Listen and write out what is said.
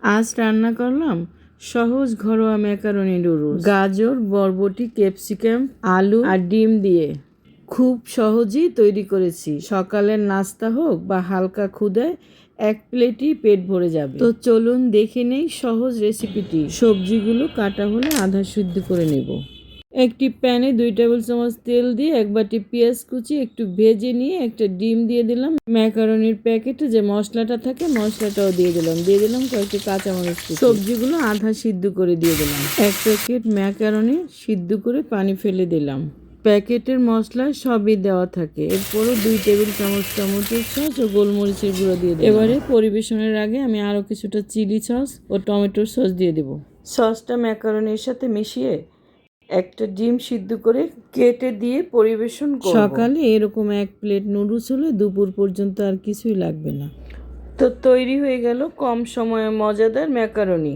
আজ রান্না করলাম সহজ ঘরোয়া ম্যাকারনি নুডলস, গাজর, বরবটি, ক্যাপসিকাম, আলু আর ডিম দিয়ে খুব সহজেই তৈরি করেছি। সকালের নাস্তা হোক বা হালকা ক্ষুধায় এক প্লেটই পেট ভরে যাবে। তো চলুন দেখে নেই সহজ রেসিপিটি। সবজিগুলো কাটা হলে আধা সিদ্ধ করে নেব। একটি প্যানে 2 টেবিল চামচ তেল দিয়ে এক বাটি পেঁয়াজ কুচি একটু ভেজে নিয়ে একটা ডিম দিয়ে দিলাম। ম্যাকারনির প্যাকেটে যে মশলাটা থাকে মশলাটাও দিয়ে দিলাম কয়েকটি কাঁচামরিচ কুচি। সবজিগুলো আধা সিদ্ধ করে দিয়ে দিলাম। এক প্যাকেট ম্যাকারনি সিদ্ধ করে পানি ফেলে দিলাম। প্যাকেটের মশলায় সবই দেওয়া থাকে। এরপরও 2 টেবিল চামচ টমেটোর সস ও গোলমরিচের গুঁড়ো দিয়ে দিলাম। এবারে পরিবেশনের আগে আমি আরও কিছুটা চিলি সস ও টমেটোর সস দিয়ে দেব। সসটা ম্যাকারনির সাথে মিশিয়ে একটা ডিম সিদ্ধ করে কেটে দিয়ে পরিবেশন করব। সকালে এরকম এক প্লেট নুডলস হলে দুপুর পর্যন্ত আর কিছুই লাগবে না। তো তৈরি হয়ে গেল কম সময়ে মজাদার ম্যাকারনি।